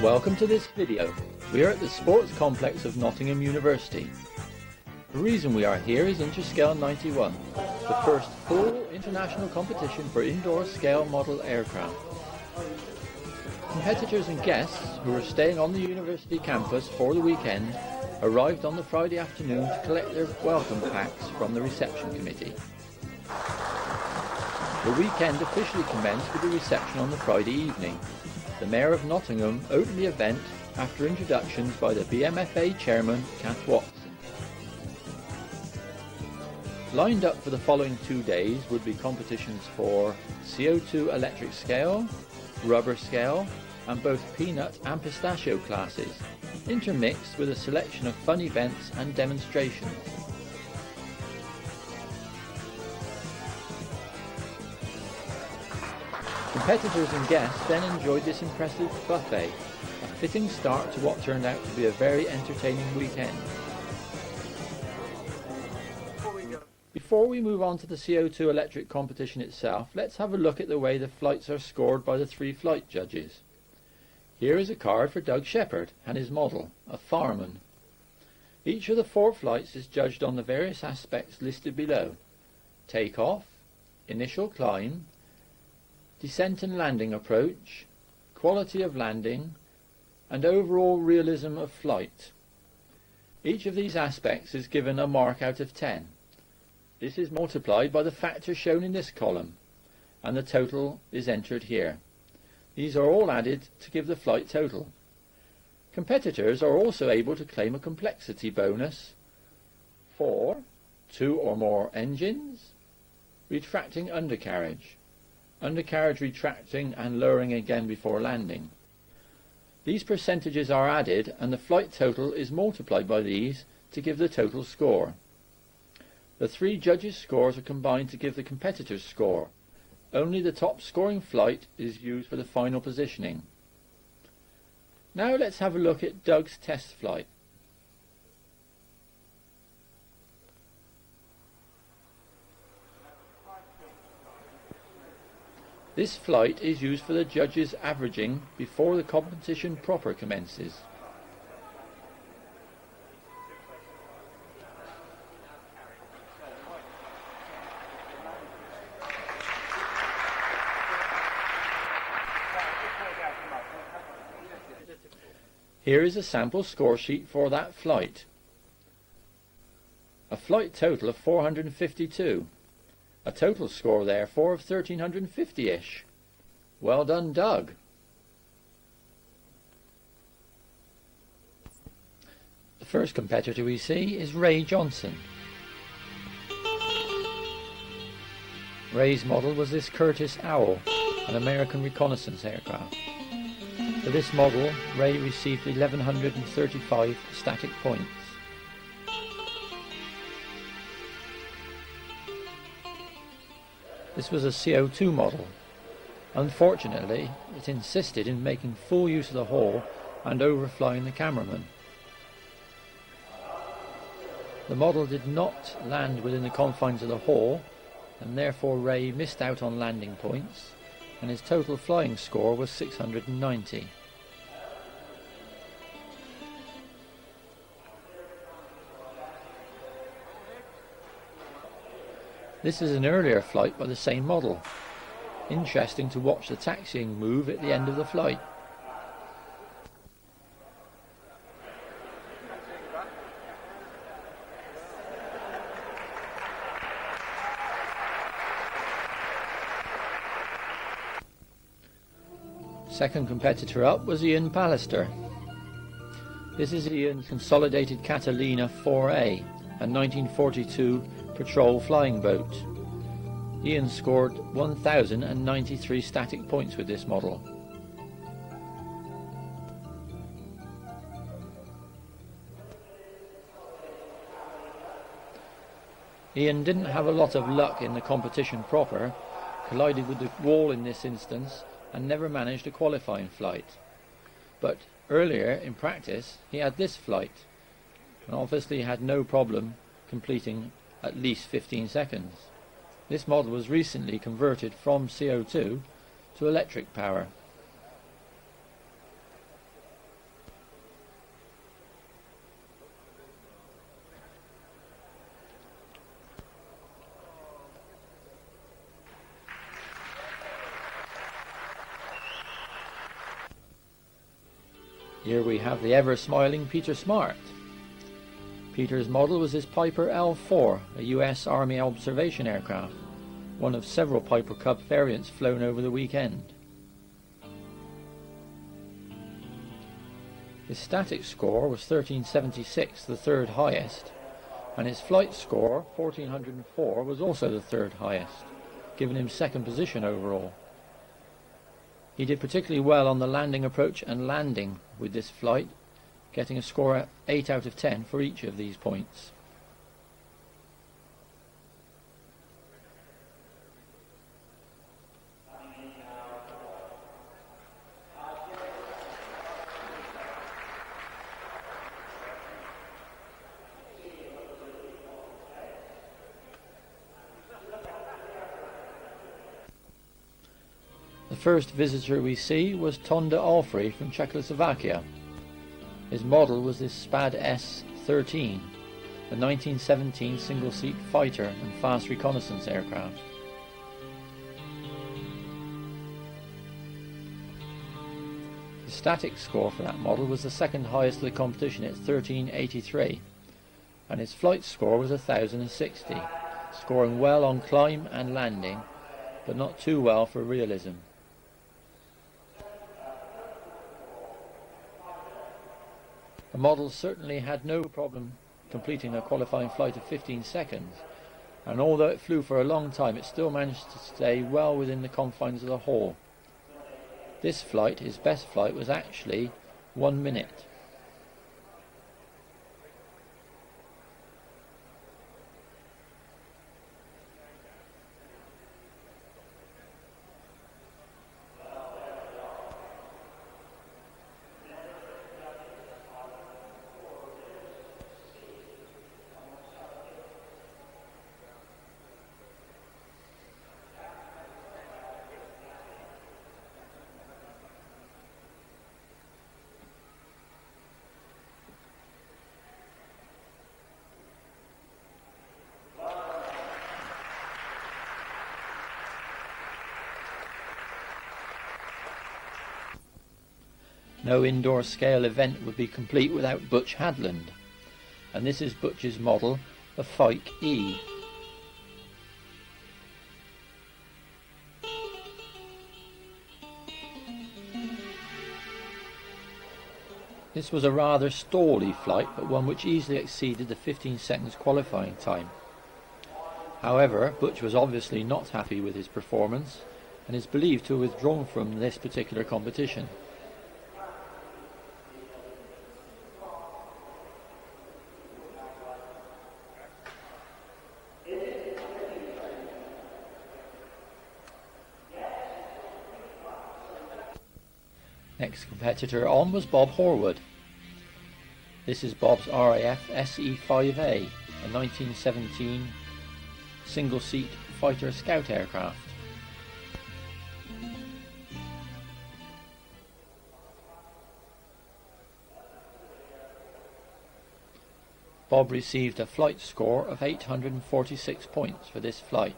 Welcome to this video. We are at the Sports Complex of Nottingham University. The reason we are here is Interscale and I.I.F.I, the first full international competition for indoor scale model aircraft. Competitors and guests who are staying on the university campus for the weekend arrived on the Friday afternoon to collect their welcome packs from the reception committee. The weekend officially commenced with the reception on the Friday evening. The Mayor of Nottingham opened the event after introductions by the BMFA Chairman, Kath Watson. Lined up for the following 2 days would be competitions for CO2 electric scale, rubber scale, and both peanut and pistachio classes, intermixed with a selection of fun events and demonstrations. Competitors and guests then enjoyed this impressive buffet, a fitting start to what turned out to be a very entertaining weekend. Before we move on to the CO2 electric competition itself, let's have a look at the way the flights are scored by the 3 flight judges. Here is a card for Doug Sheppard and his model, a fireman. Each of the 4 flights is judged on the various aspects listed below: takeoff, initial climb, descent and landing approach, quality of landing, and overall realism of flight. Each of these aspects is given a mark out of 10. This is multiplied by the factor shown in this column, and the total is entered here. These are all added to give the flight total. Competitors are also able to claim a complexity bonus for 2 or more engines, retracting undercarriage, undercarriage retracting and lowering again before landing. These percentages are added and the flight total is multiplied by these to give the total score. The 3 judges' scores are combined to give the competitor's score. Only the top scoring flight is used for the final positioning. Now let's have a look at Doug's test flight. This flight is used for the judges' averaging before the competition proper commences. Here is a sample score sheet for that flight. A flight total of 452. A total score therefore of 1350-ish. Well done, Doug. The first competitor we see is Ray Johnson. Ray's model was this Curtiss Owl, an American reconnaissance aircraft. For this model, Ray received 1135 static points. This was a CO2 model. Unfortunately, it insisted in making full use of the hall and overflying the cameraman. The model did not land within the confines of the hall, and therefore Ray missed out on landing points, and his total flying score was 690. This is an earlier flight by the same model. Interesting to watch the taxiing move at the end of the flight. Second competitor up was Ian Pallister. This is Ian's consolidated Catalina 4A, a 1942 patrol flying boat. Ian scored 1,093 static points with this model. Ian didn't have a lot of luck in the competition proper, collided with the wall in this instance and never managed a qualifying flight. But earlier in practice he had this flight and obviously had no problem completing at least 15 seconds. This model was recently converted from CO2 to electric power. Here we have the ever-smiling Peter Smart. Peter's model was his Piper L4, a US Army observation aircraft, one of several Piper Cub variants flown over the weekend. His static score was 1376, the third highest, and his flight score, 1404, was also the third highest, giving him second position overall. He did particularly well on the landing approach and landing with this flight, getting a score of 8 out of 10 for each of these points. The first visitor we see was Tonda Alfrey from Czechoslovakia. His model was this Spad S-13, a 1917 single-seat fighter and fast reconnaissance aircraft. The static score for that model was the second highest of the competition at 1383, and his flight score was 1060, scoring well on climb and landing, but not too well for realism. The model certainly had no problem completing a qualifying flight of 15 seconds, and although it flew for a long time, it still managed to stay well within the confines of the hall. This flight, his best flight, was actually 1 minute. No indoor scale event would be complete without Butch Hadland, and this is Butch's model, the Fike E. This was a rather stally flight, but one which easily exceeded the 15 seconds qualifying time. However, Butch was obviously not happy with his performance and is believed to have withdrawn from this particular competition. Next competitor on was Bob Horwood. This is Bob's RAF SE-5A, a 1917 single-seat fighter scout aircraft. Bob received a flight score of 846 points for this flight.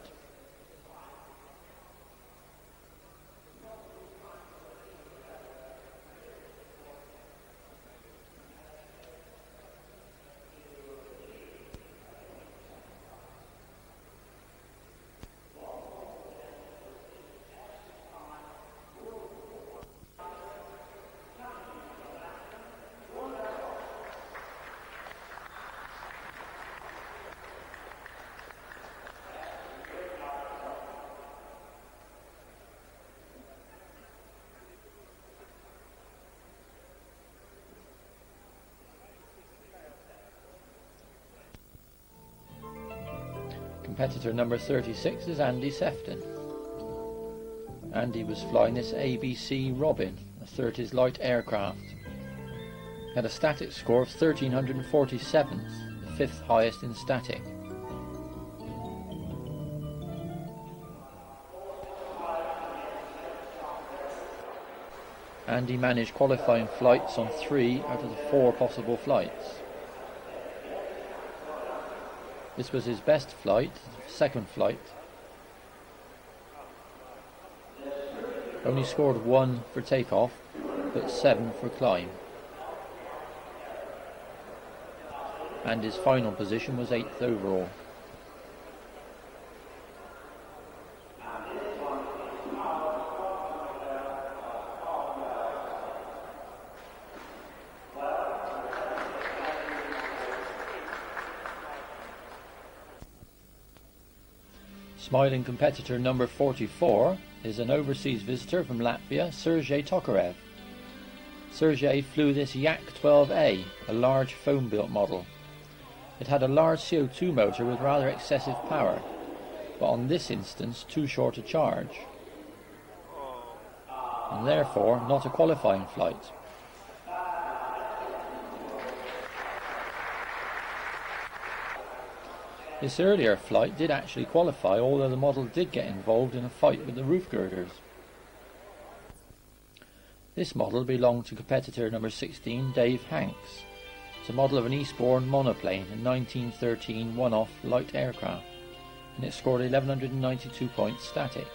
Competitor number 36 is Andy Sefton. Andy was flying this ABC Robin, a 30s light aircraft. He had a static score of 1347, the fifth highest in static. Andy managed qualifying flights on 3 out of the 4 possible flights. This was his best flight, second flight. Only scored 1 for takeoff, but 7 for climb. and his final position was 8th overall. Smiling competitor number 44 is an overseas visitor from Latvia, Sergei Tokarev. Sergei flew this Yak-12A, a large foam-built model. It had a large CO2 motor with rather excessive power, but on this instance too short a charge, and therefore not a qualifying flight. This earlier flight did actually qualify, although the model did get involved in a fight with the roof girders. This model belonged to competitor number 16, Dave Hanks. It's a model of an Eastbourne monoplane, a 1913 one-off light aircraft, and it scored 1192 points static.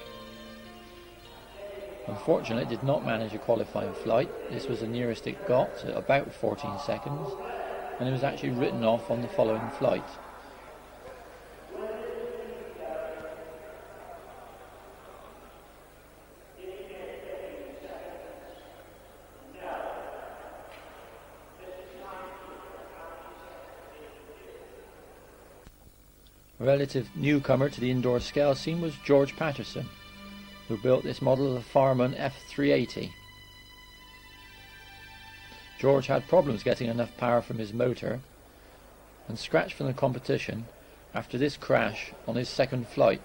Unfortunately, it did not manage a qualifying flight. This was the nearest it got, at about 14 seconds, and it was actually written off on the following flight. A relative newcomer to the indoor scale scene was George Patterson, who built this model of the Farman F380. George had problems getting enough power from his motor and scratched from the competition after this crash on his second flight.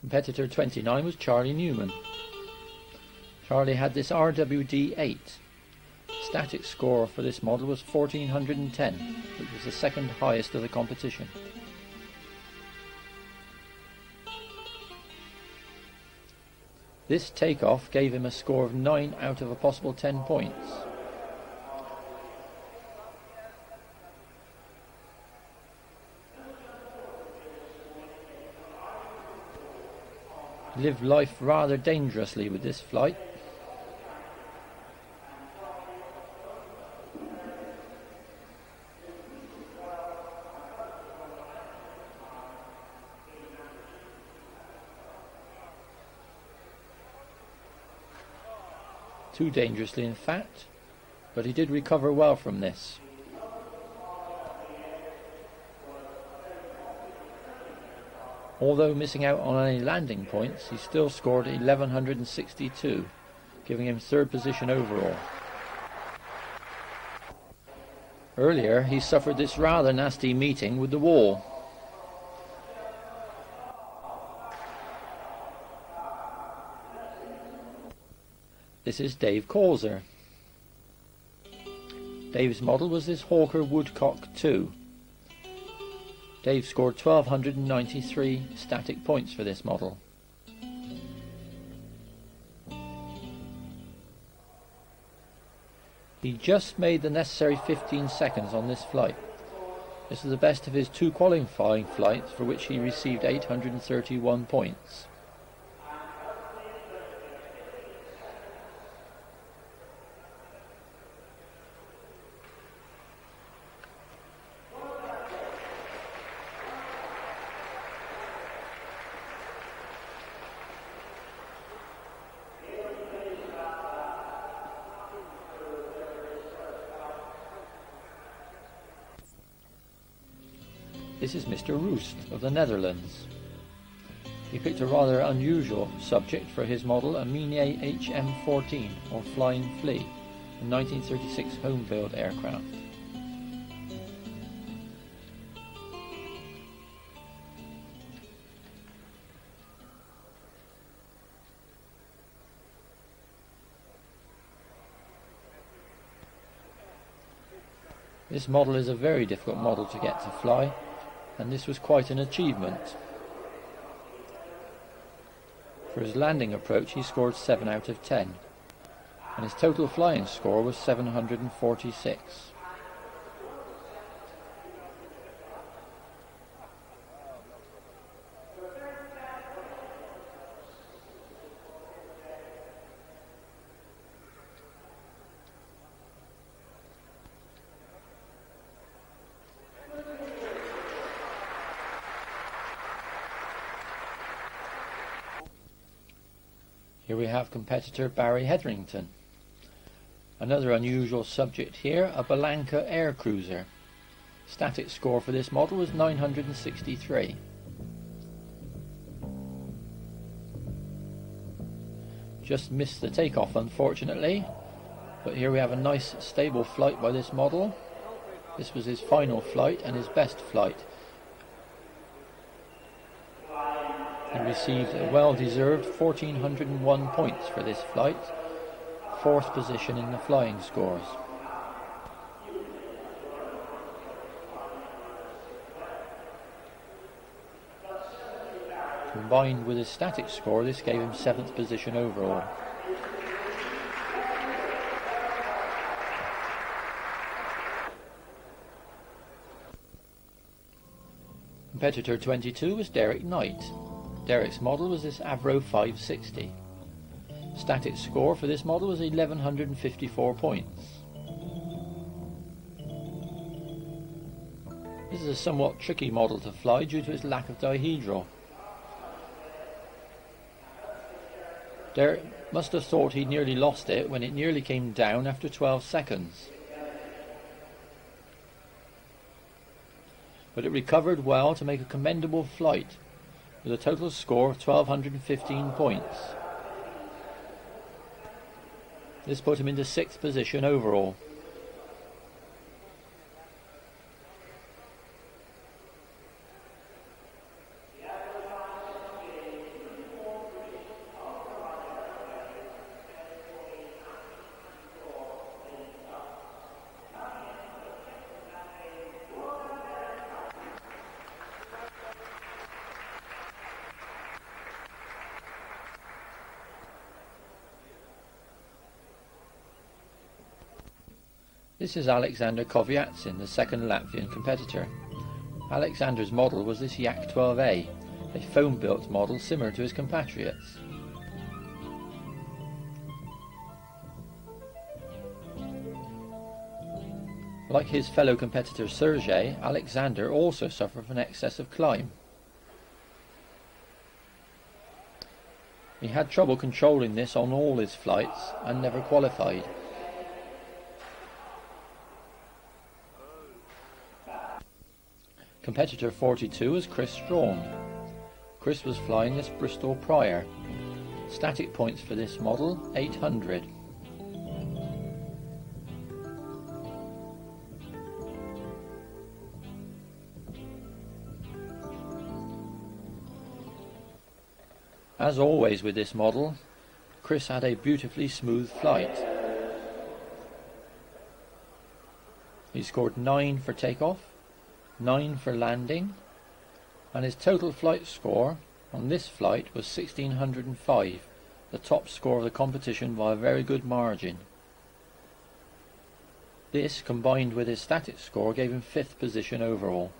Competitor 29 was Charlie Newman. Charlie had this RWD-8. Static score for this model was 1410, which was the second highest of the competition. This takeoff gave him a score of 9 out of a possible 10 points. He lived life rather dangerously with this flight. Too dangerously, in fact, but he did recover well from this. Although missing out on any landing points, he still scored 1162, giving him third position overall. Earlier, he suffered this rather nasty meeting with the wall. This is Dave Calzer. Dave's model was this Hawker Woodcock 2. Dave scored 1293 static points for this model. He just made the necessary 15 seconds on this flight. This was the best of his 2 qualifying flights, for which he received 831 points. This is Mr. Roost of the Netherlands. He picked a rather unusual subject for his model, a Minier HM14, or Flying Flea, a 1936 home-built aircraft. This model is a very difficult model to get to fly, and this was quite an achievement. For his landing approach he scored 7 out of 10, and his total flying score was 746. Here we have competitor Barry Hetherington. Another unusual subject here, a Belanca air cruiser. Static score for this model was 963. Just missed the takeoff unfortunately, but here we have a nice stable flight by this model. This was his final flight and his best flight. He received a well-deserved 1401 points for this flight, 4th position in the flying scores. Combined with his static score, this gave him 7th position overall. Competitor 22 was Derek Knight. Derek's model was this Avro 560. Static score for this model was 1154 points. This is a somewhat tricky model to fly due to its lack of dihedral. Derek must have thought he'd nearly lost it when it nearly came down after 12 seconds. But it recovered well to make a commendable flight, with a total score of 1215 points. This put him into 6th position overall. This is Alexander Kovyatsin, the second Latvian competitor. Alexander's model was this Yak 12A, a foam-built model similar to his compatriots. Like his fellow competitor Sergei, Alexander also suffered from excess of climb. He had trouble controlling this on all his flights and never qualified. Competitor 42 was Chris Strawn. Chris was flying this Bristol Prior. Static points for this model, 800. As always with this model, Chris had a beautifully smooth flight. He scored 9 for takeoff, 9 for landing, and his total flight score on this flight was 1605, the top score of the competition by a very good margin. This, combined with his static score, gave him 5th position overall.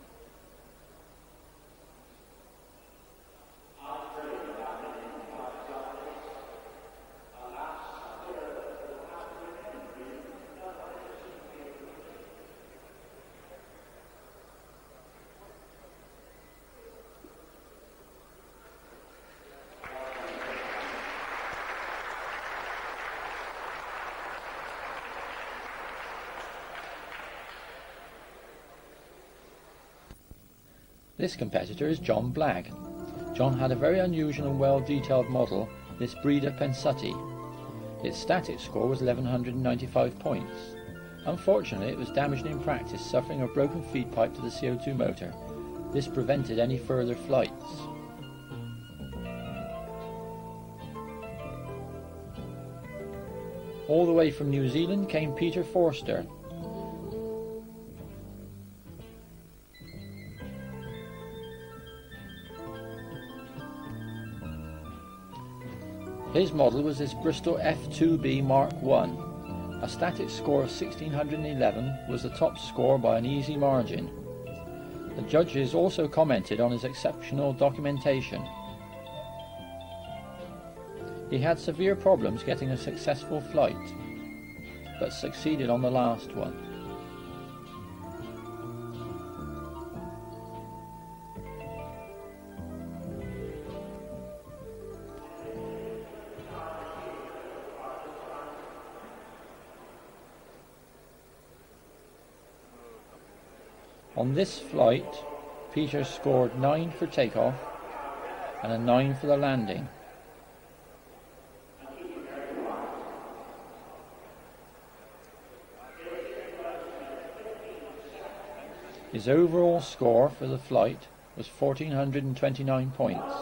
This competitor is John Blagg. John had a very unusual and well-detailed model, this Breda Pensati. Its static score was 1195 points. Unfortunately, it was damaged in practice, suffering a broken feed pipe to the CO2 motor. This prevented any further flights. All the way from New Zealand came Peter Forster. His model was this Bristol F2B Mark I. A static score of 1611 was the top score by an easy margin. The judges also commented on his exceptional documentation. He had severe problems getting a successful flight, but succeeded on the last one. On this flight, Peter scored 9 for takeoff and a 9 for the landing. His overall score for the flight was 1,429 points.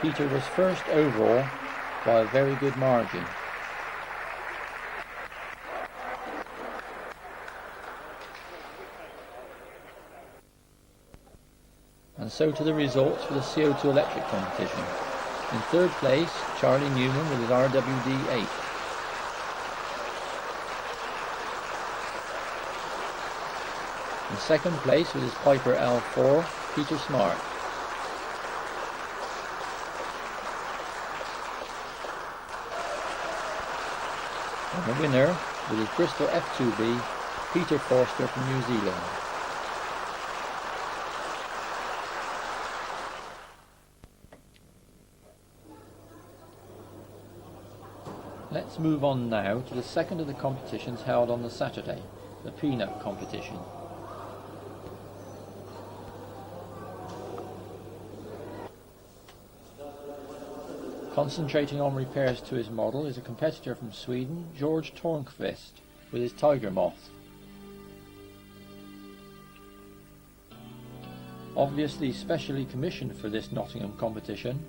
Peter was first overall by a very good margin. And so to the results for the CO2 electric competition. In third place, Charlie Newman with his RWD 8. In second place with his Piper L4, Peter Smart. And the winner with his Bristol F2B, Peter Forster from New Zealand. Let's move on now to the second of the competitions held on the Saturday, the peanut competition. Concentrating on repairs to his model is a competitor from Sweden, George Tornqvist, with his Tiger Moth. Obviously specially commissioned for this Nottingham competition,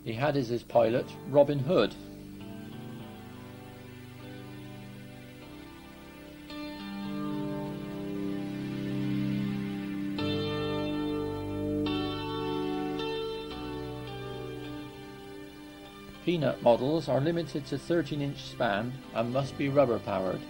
he had as his pilot Robin Hood. Peanut models are limited to 13-inch span and must be rubber powered.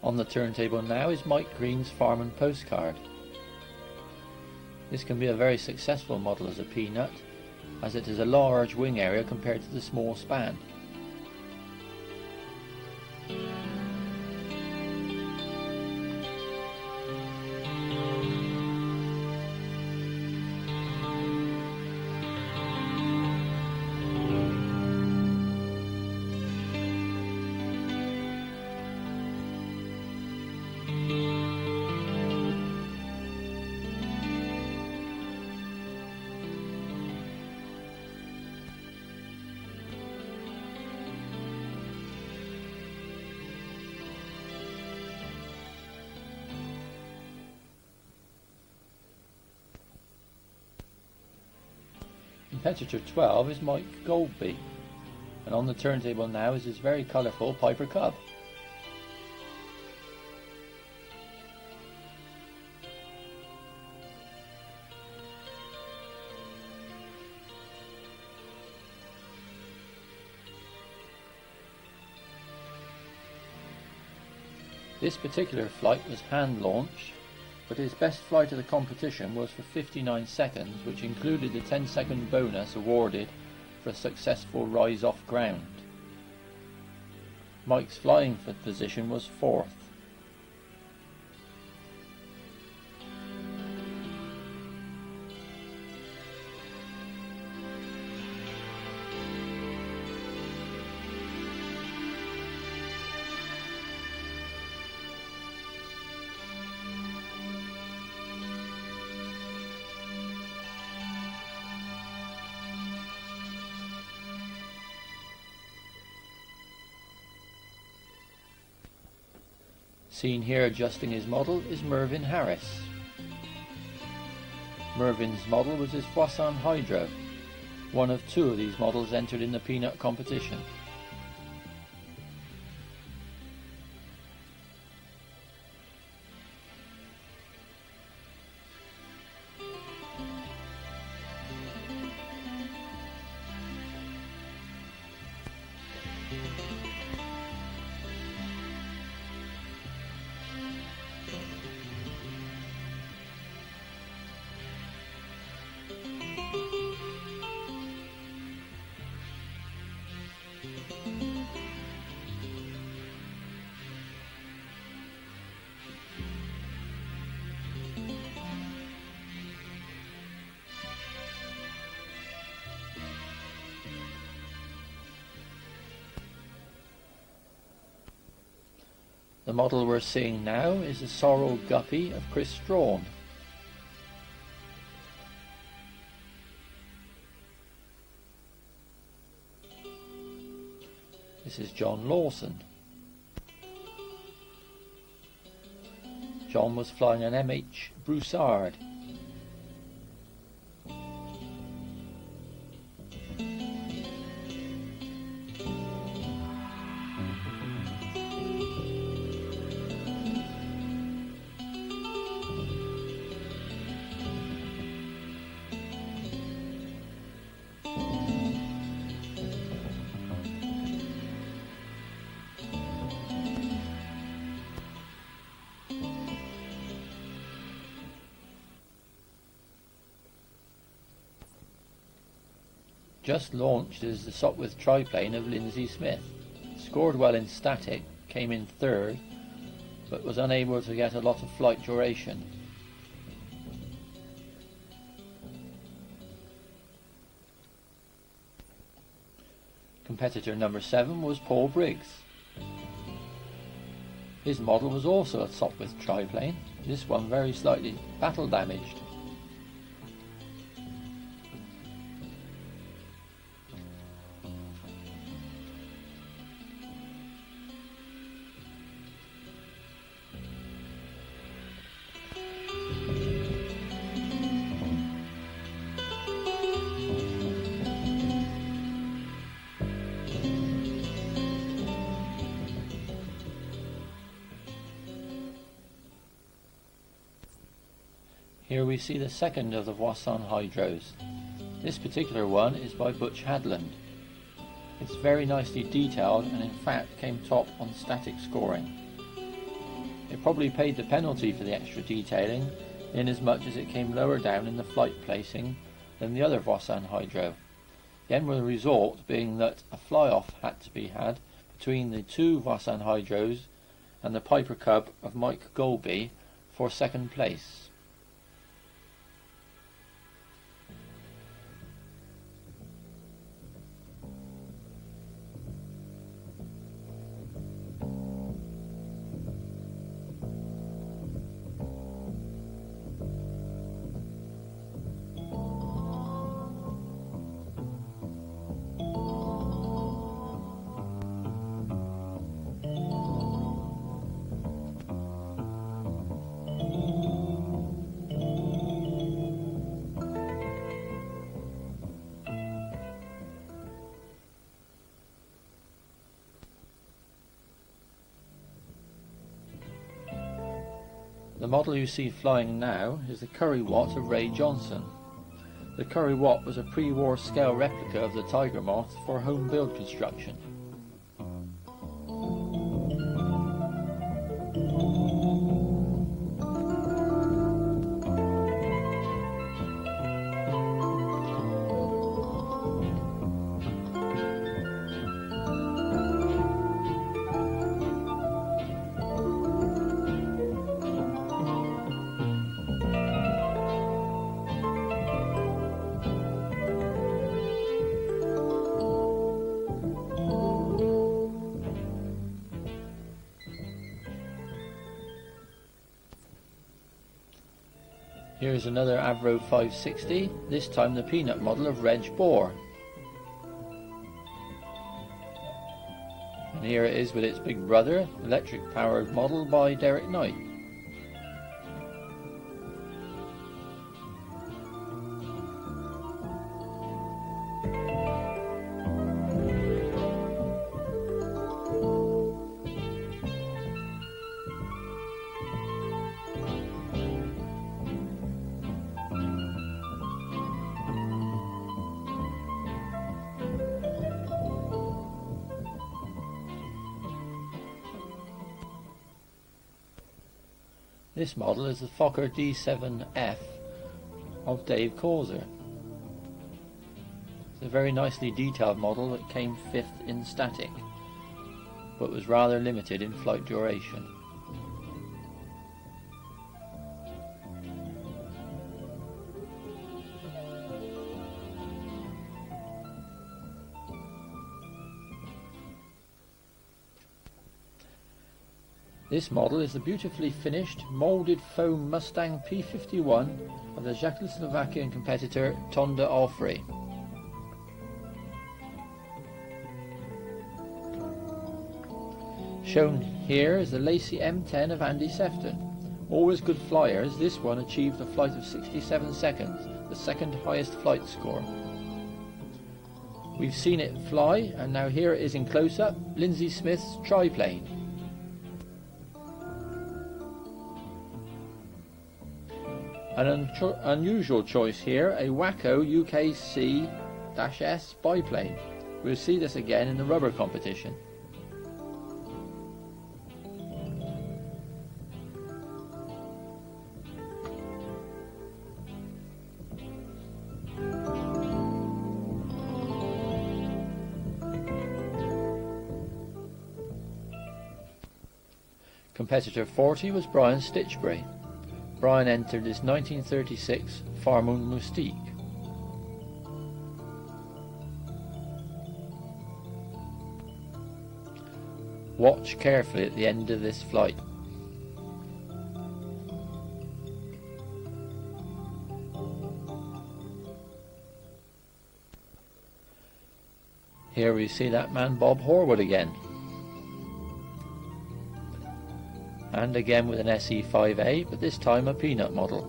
On the turntable now is Mike Green's Farm and Postcard. This can be a very successful model as a peanut, as it has a large wing area compared to the small span. Competitor 12 is Mike Goldby, and on the turntable now is his very colourful Piper Cub. This particular flight was hand launched, but his best flight of the competition was for 59 seconds, which included the 10-second bonus awarded for a successful rise off ground. Mike's flying position was 4th. Seen here adjusting his model is Mervyn Harris. Mervyn's model was his Poisson Hydro, one of 2 of these models entered in the peanut competition. The model we're seeing now is the Sorrel Guppy of Chris Strawn. This is John Lawson. John was flying an MH Broussard. Just launched is the Sopwith triplane of Lindsay Smith. Scored well in static, came in third, but was unable to get a lot of flight duration. Competitor number 7 was Paul Briggs. His model was also a Sopwith triplane, this one very slightly battle damaged. Here we see the second of the Voisin Hydros. This particular one is by Butch Hadland. It's very nicely detailed and in fact came top on static scoring. It probably paid the penalty for the extra detailing in as much as it came lower down in the flight placing than the other Voisin Hydro. The end result being that a fly-off had to be had between the two Voisin Hydros and the Piper Cub of Mike Golby for second place. The model you see flying now is the Curry Watt of Ray Johnson. The Curry Watt was a pre-war scale replica of the Tiger Moth for home build construction. Here's another Avro 560, this time the peanut model of Reg Bohr. And here it is with its big brother, electric powered model by Derek Knight. This model is the Fokker D7F of Dave Causer. It's a very nicely detailed model that came 5th in static, but was rather limited in flight duration. This model is the beautifully finished, moulded foam Mustang P51 of the Czechoslovakian competitor Tonda I.I.F.I. Shown here is the Lacy M10 of Andy Sefton. Always good flyers, this one achieved a flight of 67 seconds, the second highest flight score. We've seen it fly, and now here it is in close-up, Lindsay Smith's triplane. An unusual choice here, a Waco UKC-S biplane. We'll see this again in the rubber competition. Competitor 40 was Brian Stitchbury. Brian entered his 1936 Farmon Moustique. Watch carefully at the end of this flight. Here we see that man Bob Horwood again. And again with an SE5A, but this time a peanut model.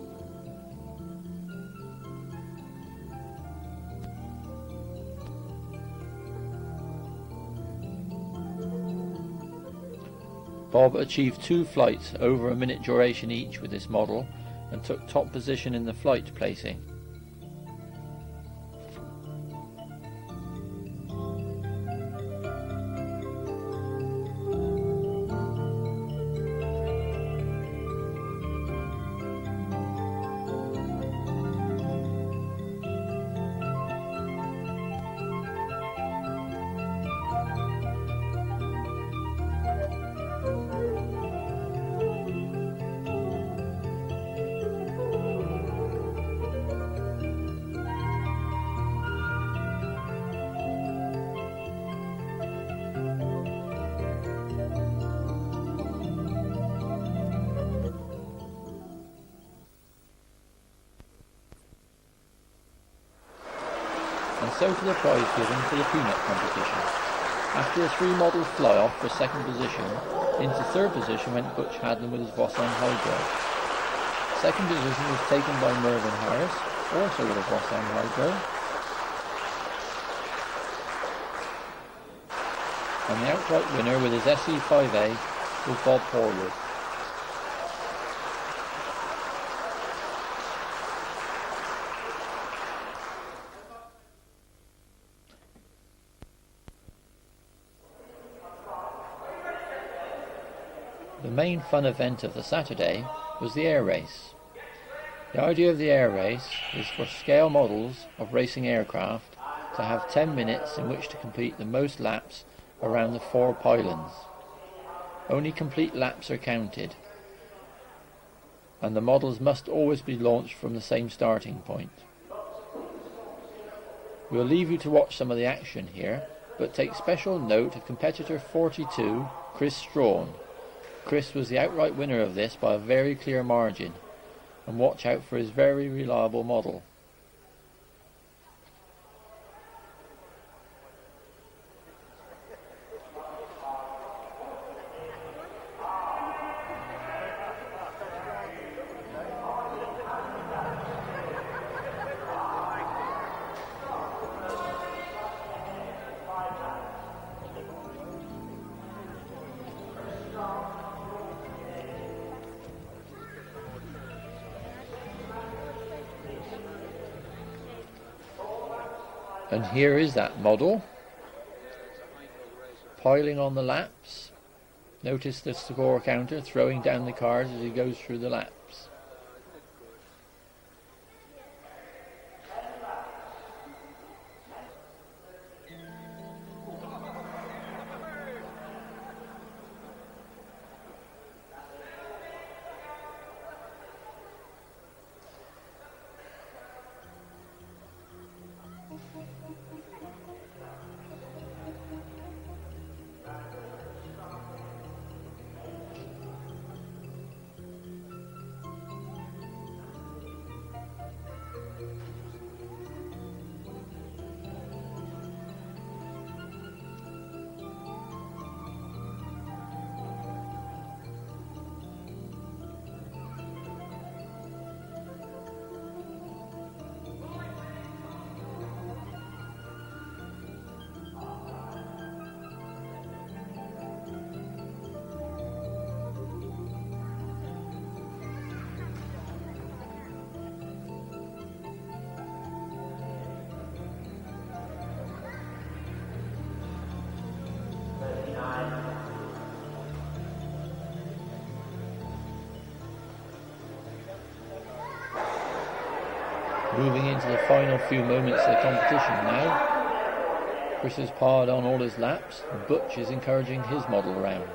Bob achieved 2 flights over a minute duration each with this model and took top position in the flight placing. And so to the prize given for the peanut competition. After a 3-model fly-off for 2nd position, into 3rd position went Butch Hadlin with his Vossen Hydro. 2nd position was taken by Mervyn Harris, also with a Vossen Hydro. And the outright winner with his SE5A was Bob Horwood. The main fun event of the Saturday was the air race. The idea of the air race is for scale models of racing aircraft to have 10 minutes in which to complete the most laps around the 4 pylons. Only complete laps are counted, and the models must always be launched from the same starting point. We'll leave you to watch some of the action here, but take special note of competitor 42, Chris Strawn. Chris was the outright winner of this by a very clear margin, and watch out for his very reliable model. And here is that model, piling on the laps. Notice the score counter throwing down the cards as he goes through the laps. Moving into the final few moments of the competition now. Chris has powered on all his laps and Butch is encouraging his model round.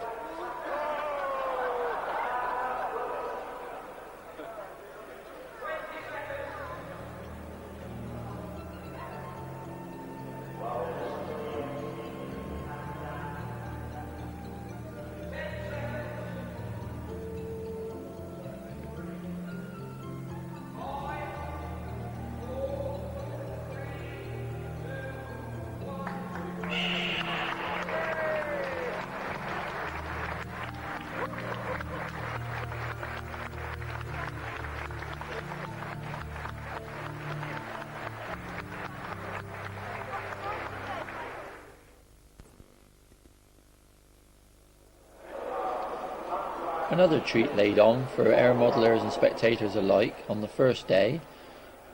Another treat laid on for aeromodellers and spectators alike on the first day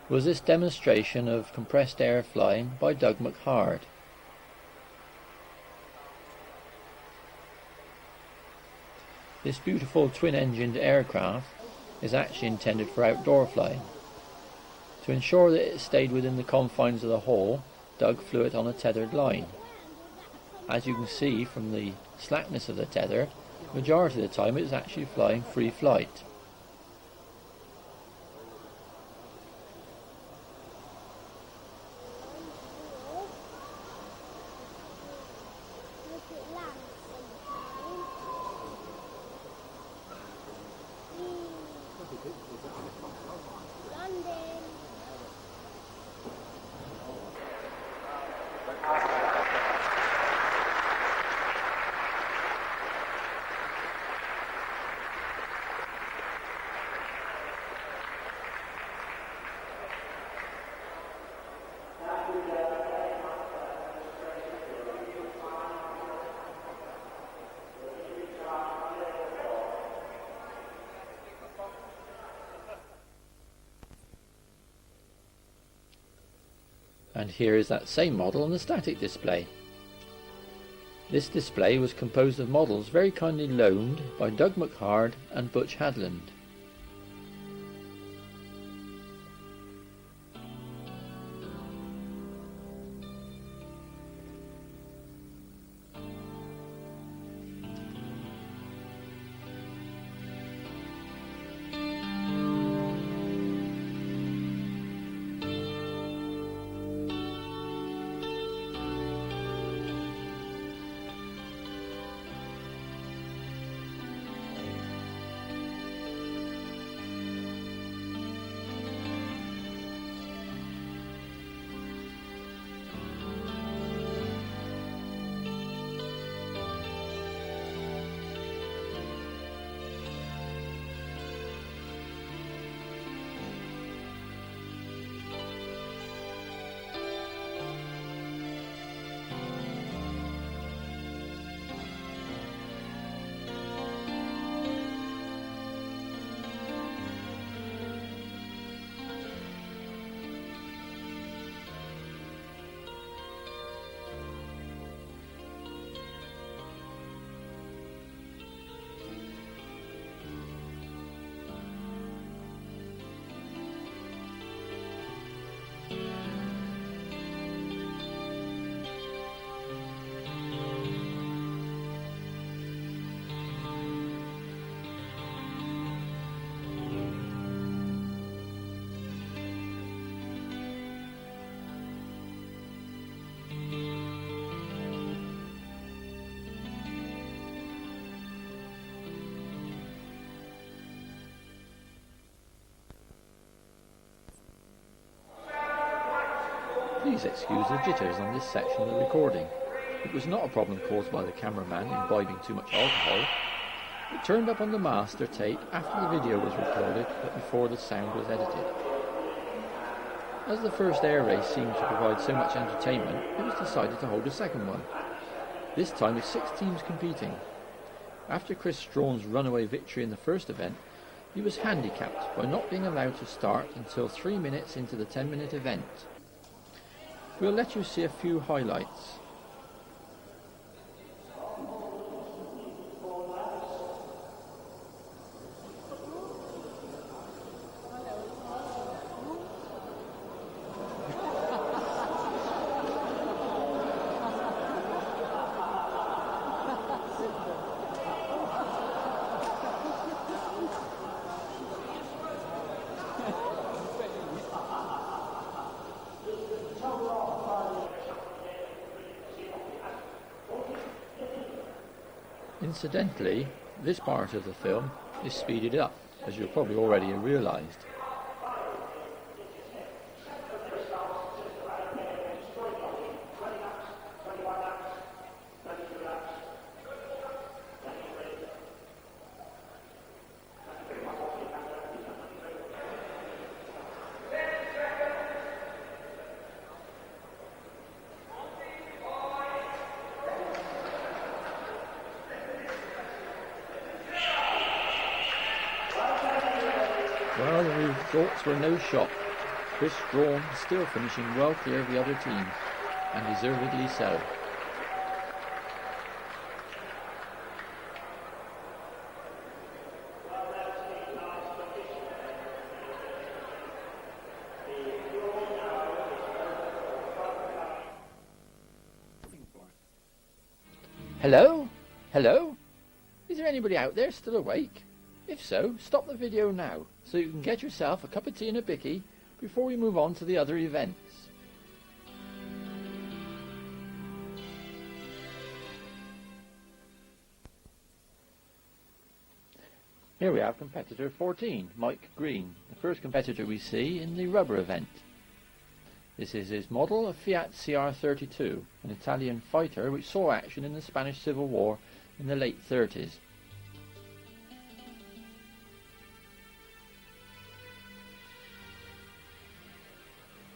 was this demonstration of compressed air flying by Doug Sheppard. This beautiful twin-engined aircraft is actually intended for outdoor flying. To ensure that it stayed within the confines of the hall, Doug flew it on a tethered line. As you can see from the slackness of the tether, the majority of the time it was actually flying free flight. And here is that same model on the static display. This display was composed of models very kindly loaned by Doug Sheppard and Butch Hadland. Please excuse the jitters on this section of the recording. It was not a problem caused by the cameraman imbibing too much alcohol. It turned up on the master tape after the video was recorded but before the sound was edited. As the first air race seemed to provide so much entertainment, it was decided to hold a second one. This time with 6 teams competing. After Chris Strawn's runaway victory in the first event, he was handicapped by not being allowed to start until 3 minutes into the 10-minute event. We'll let you see a few highlights. Incidentally, this part of the film is speeded up, as you've probably already realised. Well, the results were no shock. Chris Strawn still finishing well clear of the other teams, and deservedly so. Hello? Hello? Is there anybody out there still awake? If so, stop the video now, so you can get yourself a cup of tea and a bicky before we move on to the other events. Here we have competitor 14, Mike Green, the first competitor we see in the rubber event. This is his model, a Fiat CR32, an Italian fighter which saw action in the Spanish Civil War in the late 30s.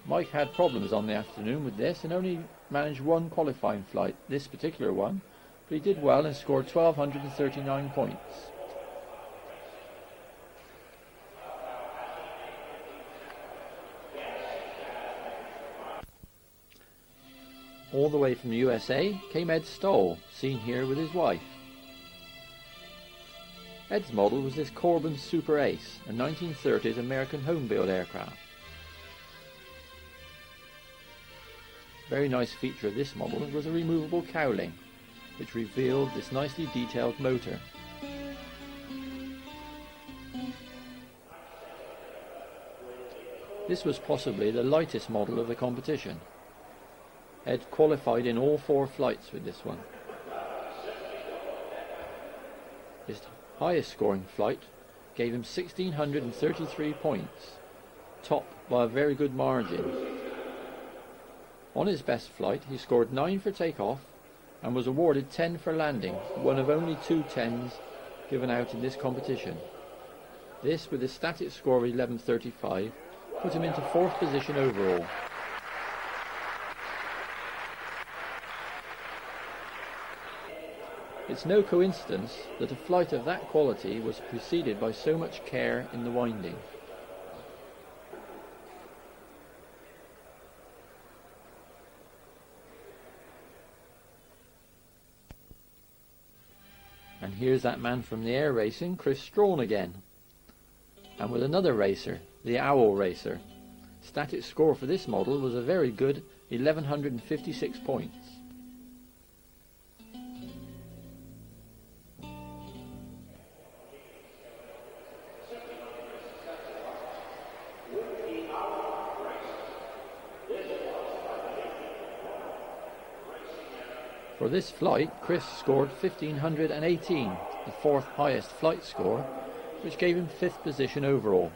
Mike had problems on the afternoon with this and only managed one qualifying flight, this particular one, but he did well and scored 1,239 points. All the way from the USA came Ed Stoll, seen here with his wife. Ed's model was this Corbin Super Ace, a 1930s American home-built aircraft. Very nice feature of this model was a removable cowling, which revealed this nicely detailed motor. This was possibly the lightest model of the competition. Ed qualified in all 4 flights with this one. His highest scoring flight gave him 1,633 points, topped by a very good margin. On his best flight he scored 9 for takeoff and was awarded 10 for landing, one of only 2 10s given out in this competition. This, with a static score of 1135, put him into 4th position overall. It's no coincidence that a flight of that quality was preceded by so much care in the winding. And here's that man from the air racing, Chris Strawn again. And with another racer, the Owl Racer. Static score for this model was a very good 1,156 points. For this flight, Chris scored 1,518, the 4th highest flight score, which gave him 5th position overall.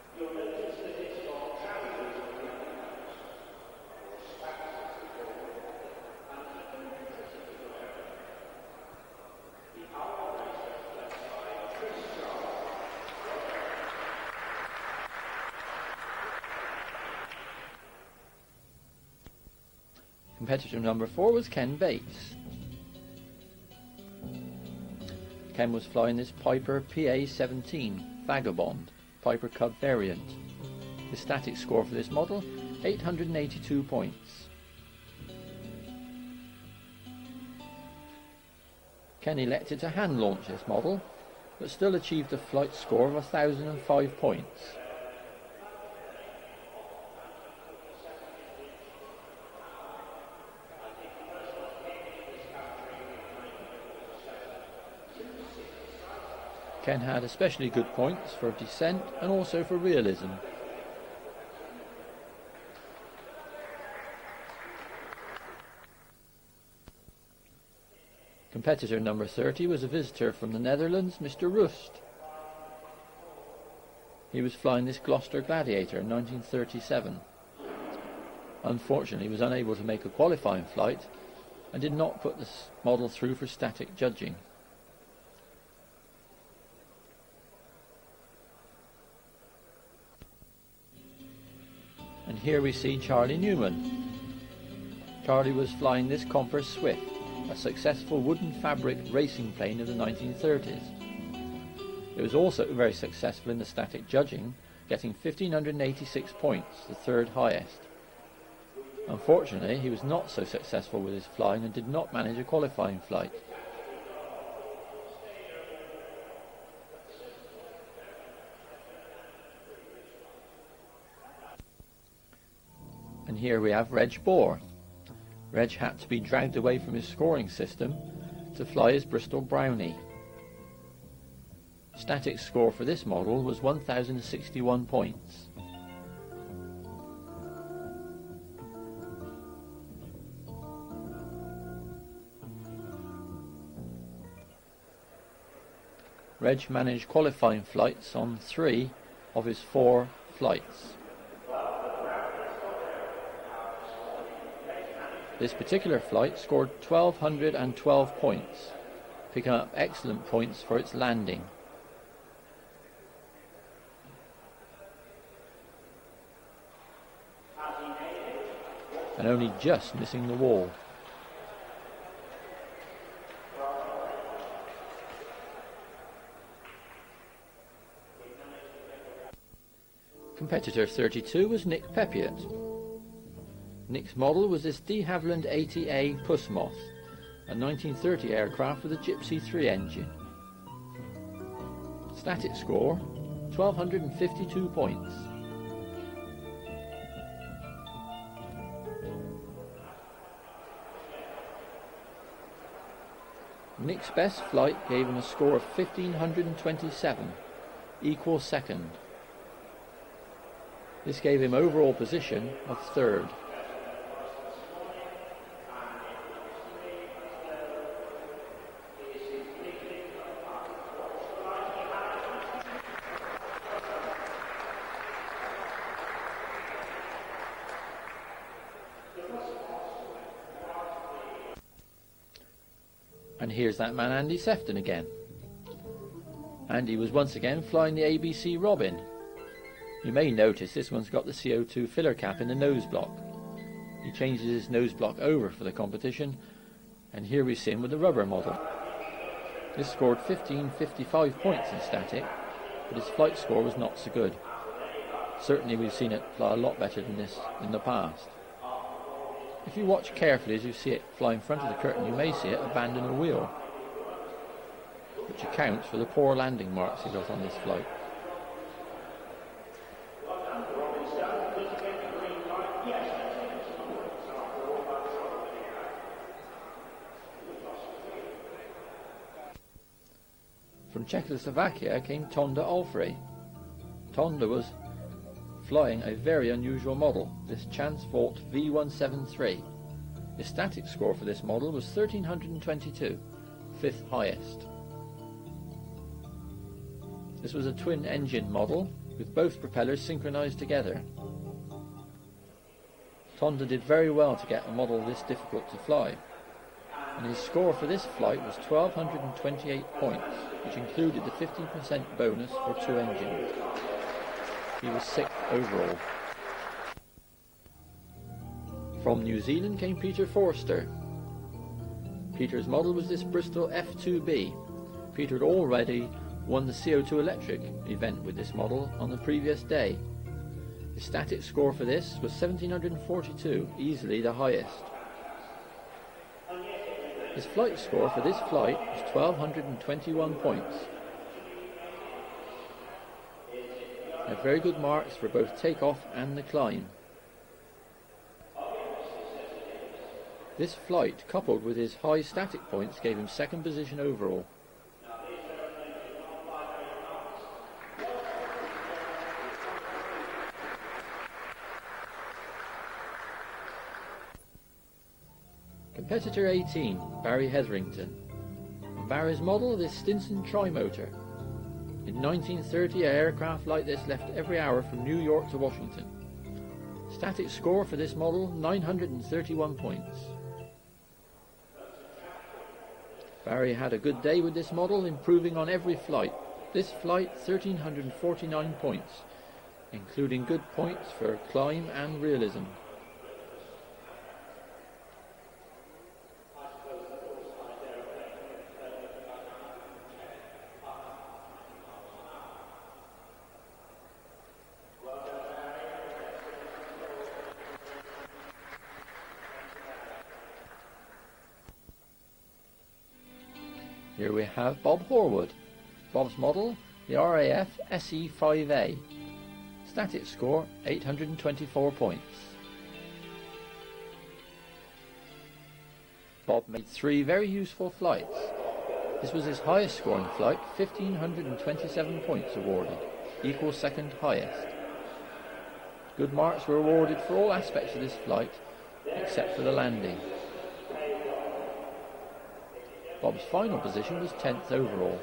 Competitor number 4 was Ken Bates. Ken was flying this Piper PA-17 Vagabond, Piper Cub variant. The static score for this model, 882 points. Ken elected to hand launch this model, but still achieved a flight score of 1,005 points. Ken had especially good points for descent and also for realism. Competitor number 30 was a visitor from the Netherlands, Mr. Rust. He was flying this Gloucester Gladiator in 1937. Unfortunately, he was unable to make a qualifying flight and did not put this model through for static judging. And here we see Charlie Newman. Charlie was flying this Comper Swift, a successful wooden fabric racing plane of the 1930s. It was also very successful in the static judging, getting 1,586 points, the third highest. Unfortunately, he was not so successful with his flying and did not manage a qualifying flight. And here we have Reg Bohr. Reg had to be dragged away from his scoring system to fly his Bristol Brownie. Static score for this model was 1,061 points. Reg managed qualifying flights on 3 of his 4 flights. This particular flight scored 1,212 points, picking up excellent points for its landing. And only just missing the wall. Competitor 32 was Nick Peppiatt. Nick's model was this de Havilland 80A Puss Moth, a 1930 aircraft with a Gypsy 3 engine. Static score 1,252 points. Nick's best flight gave him a score of 1,527, equal second. This gave him overall position of third. And here's that man Andy Sefton again. Andy was once again flying the ABC Robin. You may notice this one's got the CO2 filler cap in the nose block. He changes his nose block over for the competition, and here we see him with the rubber model. This scored 1,555 points in static, but his flight score was not so good. Certainly we've seen it fly a lot better than this in the past. If you watch carefully as you see it fly in front of the curtain, you may see it abandon a wheel, which accounts for the poor landing marks he got on this flight. From Czechoslovakia came Tonda Olfrey. Tonda was flying a very unusual model, this Chansfort V173. The static score for this model was 1,322, 5th highest. This was a twin engine model with both propellers synchronized together. Tonda did very well to get a model this difficult to fly, and his score for this flight was 1,228 points, which included the 15% bonus for 2 engines. He was 6th overall. From New Zealand came Peter Forster. Peter's model was this Bristol F2B. Peter had already won the CO2 electric event with this model on the previous day. His static score for this was 1,742, easily the highest. His flight score for this flight was 1,221 points. He had very good marks for both takeoff and the climb. This flight, coupled with his high static points, gave him 2nd position overall. Competitor 18, Barry Hetherington. Barry's model, this Stinson trimotor. In 1930, an aircraft like this left every hour from New York to Washington. Static score for this model, 931 points. Barry had a good day with this model, improving on every flight. This flight, 1,349 points, including good points for climb and realism. Here we have Bob Horwood. Bob's model, the RAF SE-5A. Static score, 824 points. Bob made 3 very useful flights. This was his highest scoring flight, 1,527 points awarded, equals second highest. Good marks were awarded for all aspects of this flight, except for the landing. Bob's final position was 10th overall.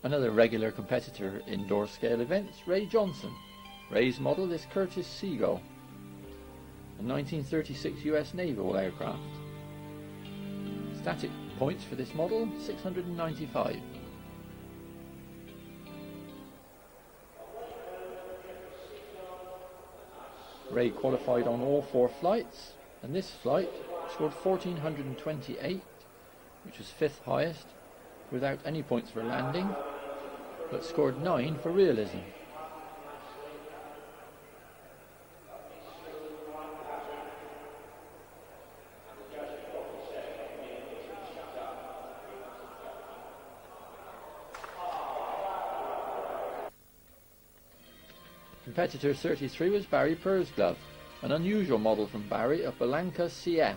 Another regular competitor in indoor scale events, Ray Johnson. Ray's model is Curtiss Seagull, a 1936 US naval aircraft. Static points for this model, 695. Ray qualified on all 4 flights, and this flight scored 1,428, which was 5th highest, without any points for landing, but scored 9 for realism. Competitor 33 was Barry Pursglove, an unusual model from Barry, a Belanca CF.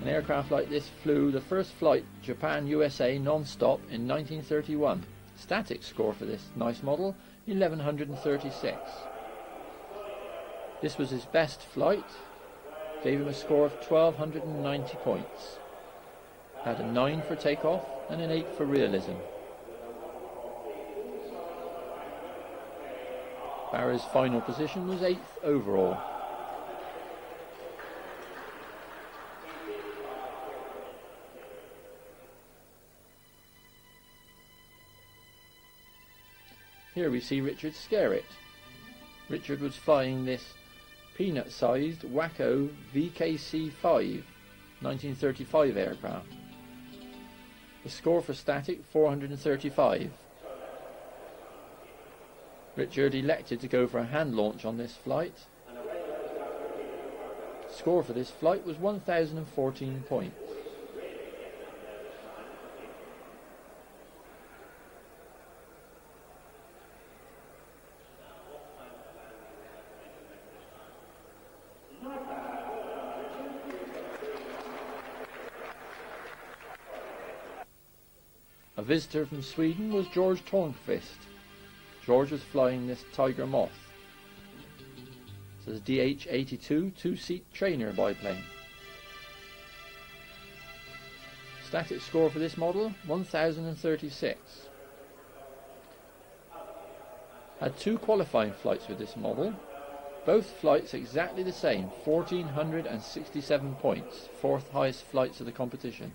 An aircraft like this flew the first flight Japan-USA non-stop in 1931. Static score for this nice model, 1136. This was his best flight, gave him a score of 1,290 points. Had a 9 for takeoff and an 8 for realism. Barry's final position was 8th overall. Here we see Richard Skerritt. Richard was flying this peanut-sized Waco VKC-5 1935 aircraft. The score for static, 435. Richard elected to go for a hand launch on this flight. Score for this flight was 1,014 points. A visitor from Sweden was George Tornqvist. George was flying this Tiger Moth. This is DH-82 two-seat trainer biplane. Static score for this model, 1,036. Had 2 qualifying flights with this model. Both flights exactly the same, 1,467 points, 4th highest flights of the competition.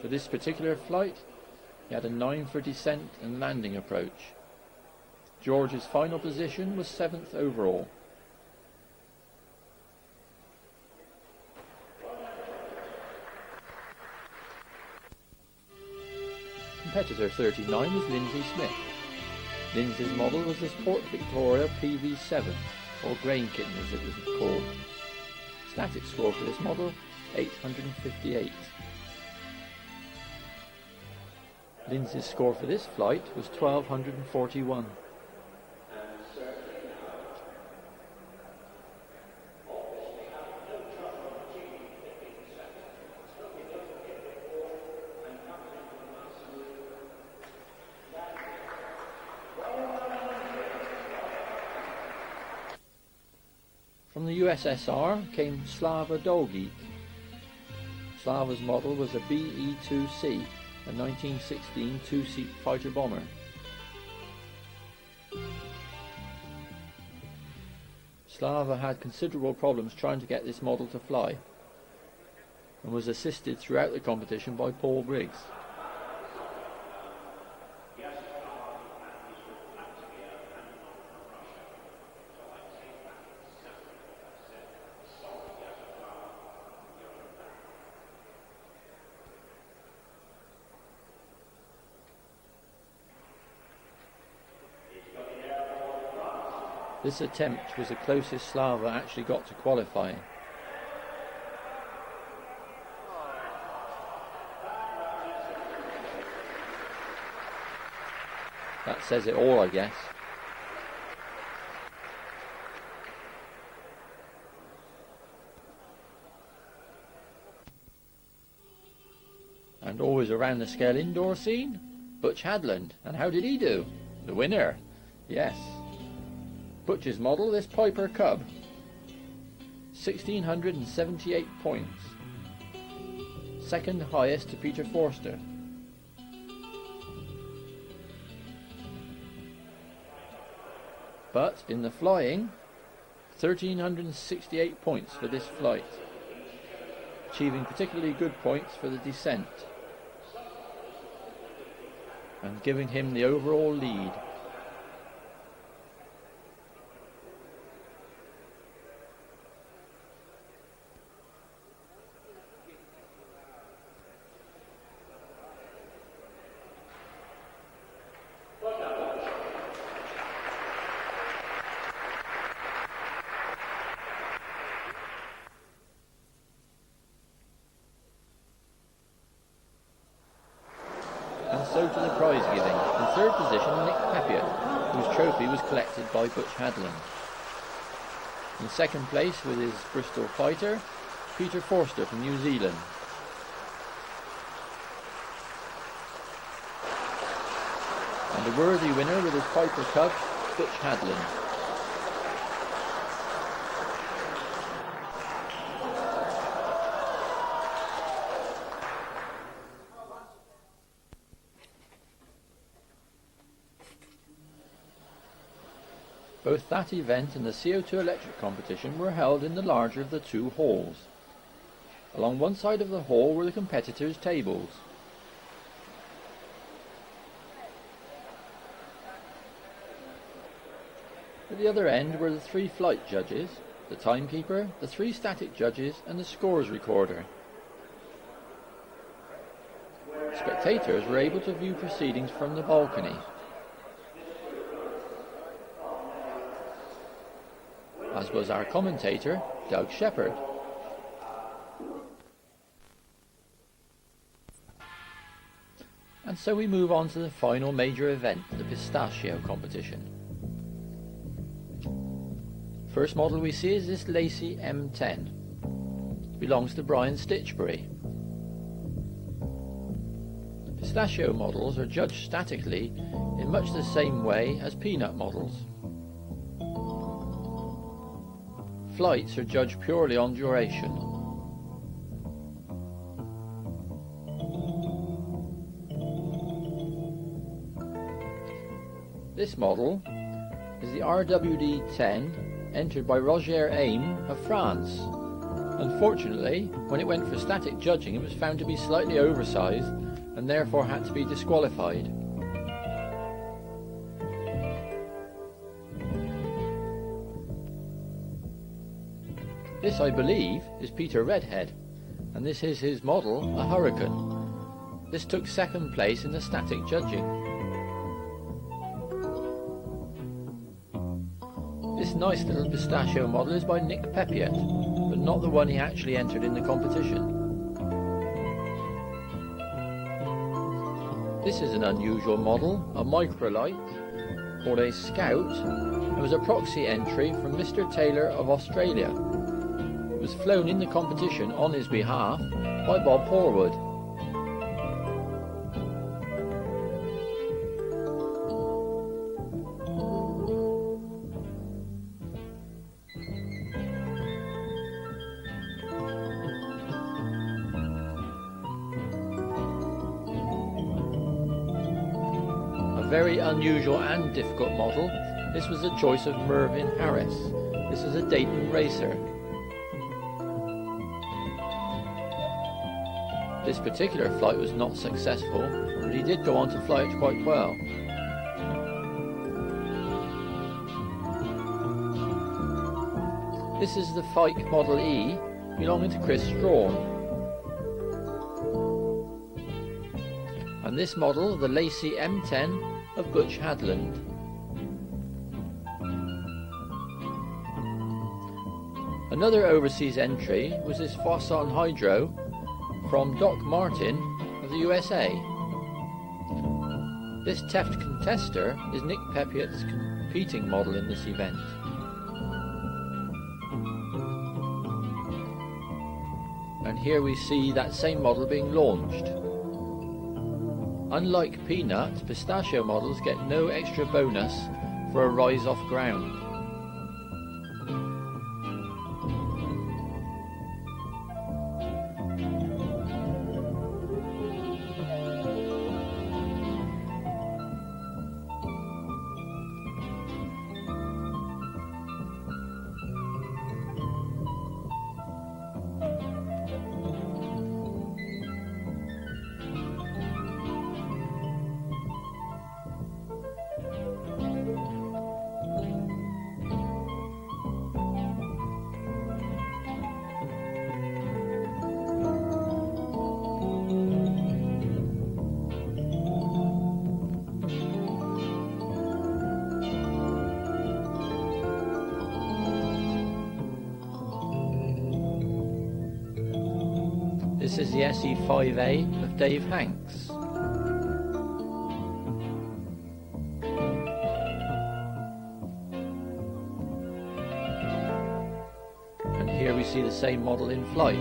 For this particular flight, he had a 9 for descent and landing approach. George's final position was 7th overall. Competitor 39 was Lindsay Smith. Lindsay's model was this Port Victoria PV7, or Grain Kitten as it was called. Static score for this model, 858. Lindsay's score for this flight was 1,241. USSR came Slava Dolgik. Slava's model was a BE-2C, a 1916 two-seat fighter bomber. Slava had considerable problems trying to get this model to fly, and was assisted throughout the competition by Paul Briggs. This attempt was the closest Slava actually got to qualifying. That says it all, I guess. And always around the scale indoor scene, Butch Hadland. And how did he do? The winner. Yes. Butch's model, this Piper Cub. 1,678 points. Second highest to Peter Forster. But in the flying, 1,368 points for this flight, achieving particularly good points for the descent and giving him the overall lead. And so to the prize giving. In third position, Nick Pepiot, whose trophy was collected by Butch Hadland. In second place, with his Bristol fighter, Peter Forster from New Zealand. And a worthy winner with his Piper Cub, Butch Hadland. Both that event and the CO2 electric competition were held in the larger of the two halls. Along one side of the hall were the competitors' tables. At the other end were the three flight judges, the timekeeper, the three static judges and the scores recorder. Spectators were able to view proceedings from the balcony. As was our commentator, Doug Sheppard. And so we move on to the final major event, the Pistachio competition. First model we see is this Lacey M10. It belongs to Brian Stitchbury. Pistachio models are judged statically in much the same way as peanut models. Flights are judged purely on duration. This model is the RWD-10 entered by Roger Aime of France. Unfortunately, when it went for static judging, it was found to be slightly oversized and therefore had to be disqualified. This, I believe, is Peter Redhead, and this is his model, a Hurricane. This took second place in the static judging. This nice little Pistachio model is by Nick Pepiot, but not the one he actually entered in the competition. This is an unusual model, a microlight, called a Scout, and was a proxy entry from Mr. Taylor of Australia. It was flown in the competition on his behalf by Bob Horwood. very unusual and difficult model. This was the choice of Mervyn Harris. This is a Dayton racer. This particular flight was not successful, but he did go on to fly it quite well. This is the Fike Model E, belonging to Chris Strawn. And this model, the Lacey M10 of Butch Hadland. Another overseas entry was this Fosson Hydro from Doc Martin of the USA. This Teft Contester is Nick Pepiot's competing model in this event. And here we see that same model being launched. Unlike Peanut, Pistachio models get no extra bonus for a rise off ground. This is the SE5A of Dave Hanks. And here we see the same model in flight.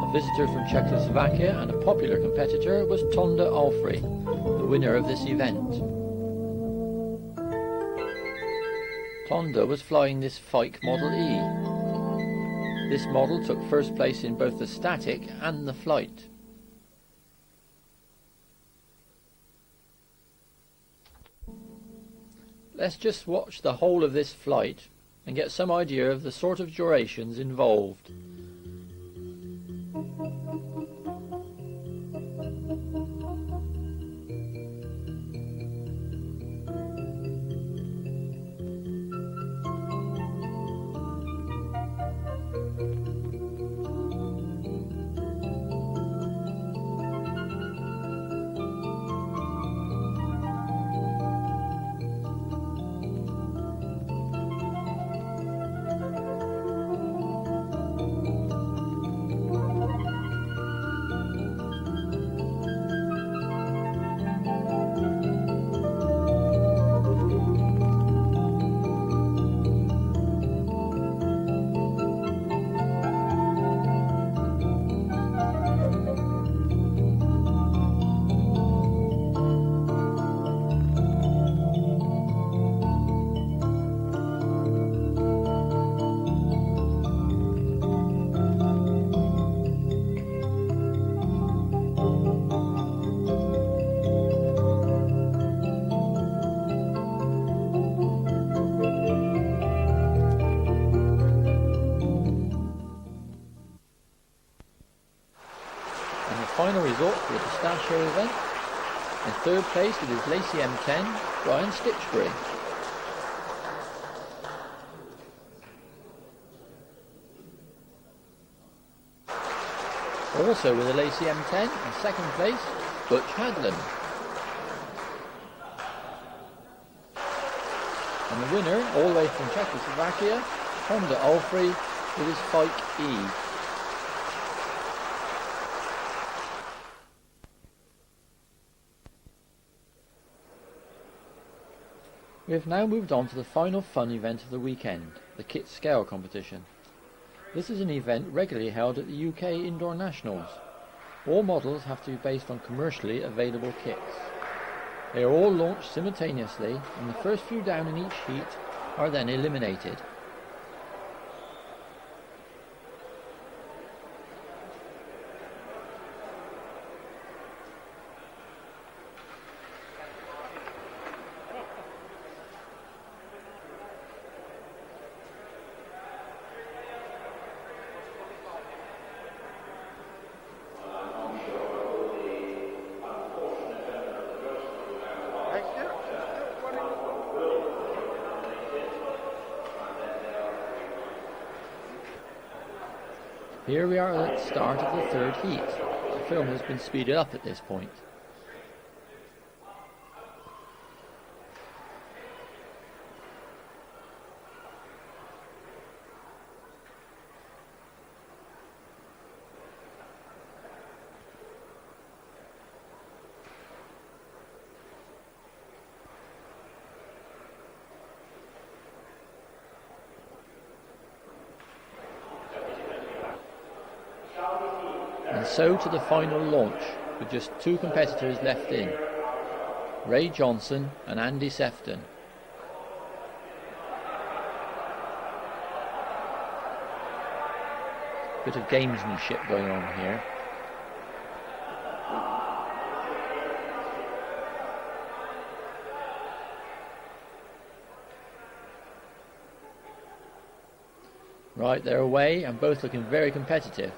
A visitor from Czechoslovakia and a popular competitor was Tonda Alfrey, the winner of this event. Tonda was flying this Fike Model E. This model took first place in both the static and the flight. Let's just watch the whole of this flight and get some idea of the sort of durations involved. Final result for the Pistachio event. In third place with his Lacey M10, Brian Stitchbury. Also with a Lacey M10 in second place, Butch Hadland. And the winner, all the way from Czechoslovakia, Tonda Alfrey with his Fike E. We have now moved on to the final fun event of the weekend, the kit scale competition. This is an event regularly held at the UK Indoor Nationals. All models have to be based on commercially available kits. They are all launched simultaneously, and the first few down in each heat are then eliminated. Here we are at the start of the third heat. The film has been speeded up at this point. And so to the final launch, with just two competitors left in, Ray Johnson and Andy Sefton. Bit of gamesmanship going on here. Right, they're away and both looking very competitive.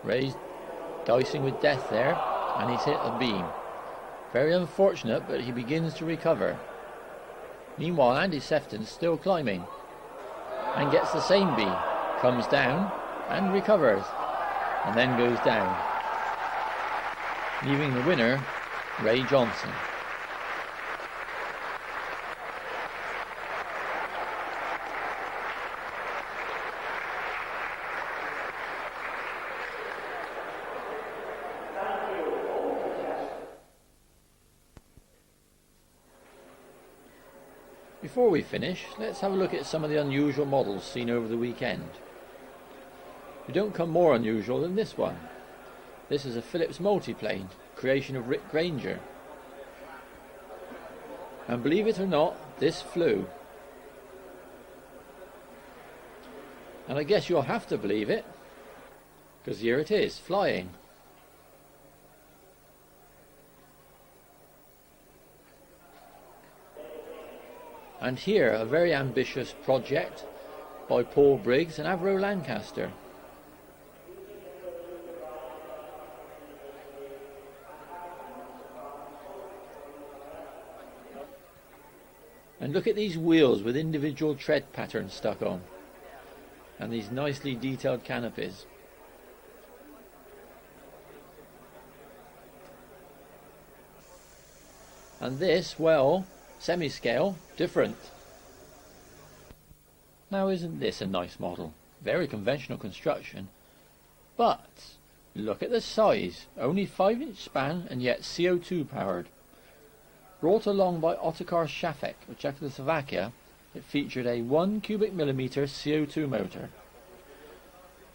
Ray's dicing with death there, and he's hit a beam. Very unfortunate, but he begins to recover. Meanwhile, Andy Sefton's still climbing, and gets the same beam, comes down, and recovers, and then goes down, leaving the winner, Ray Johnson. Before we finish, let's have a look at some of the unusual models seen over the weekend. They don't come more unusual than this one. This is a Phillips multiplane, creation of Rick Granger. And believe it or not, this flew. And I guess you'll have to believe it, because here it is, flying. And here, a very ambitious project by Paul Briggs and Avro Lancaster. And look at these wheels with individual tread patterns stuck on, and these nicely detailed canopies. And this, well, semi-scale, different. Now isn't this a nice model? Very conventional construction. But look at the size. Only 5-inch span and yet CO2 powered. Brought along by Otakar Shafek of Czechoslovakia, it featured a 1 cubic millimeter CO2 motor.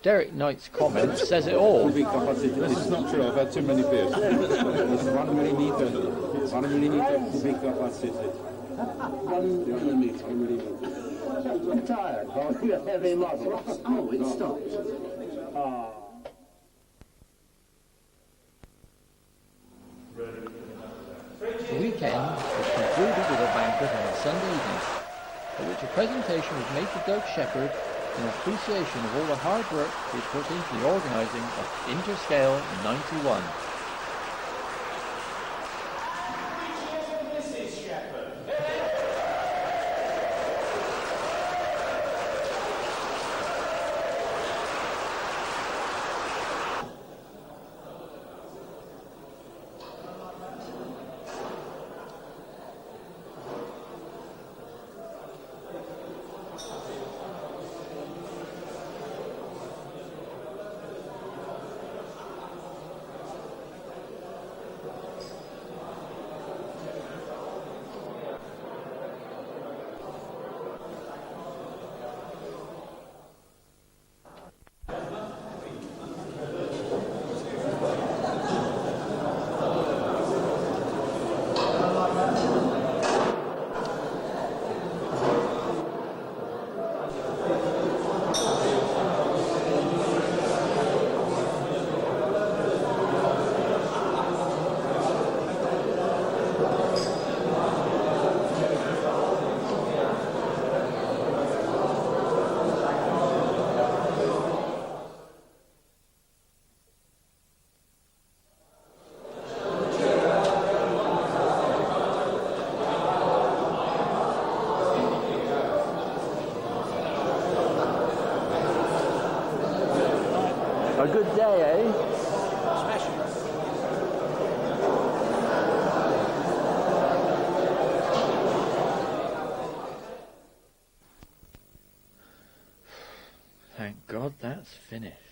Derek Knight's comment says it all. This is not true, I've had too many beers. It's 1 millimeter cubic capacity. 1 millimeter. I'm tired. You're heavy model. Oh, it stopped. The weekend was concluded with a banquet on a Sunday evening, at which a presentation was made to Doug Sheppard in appreciation of all the hard work he put into the organising of Interscale in '91. A good day, eh? Smashing. Thank God that's finished.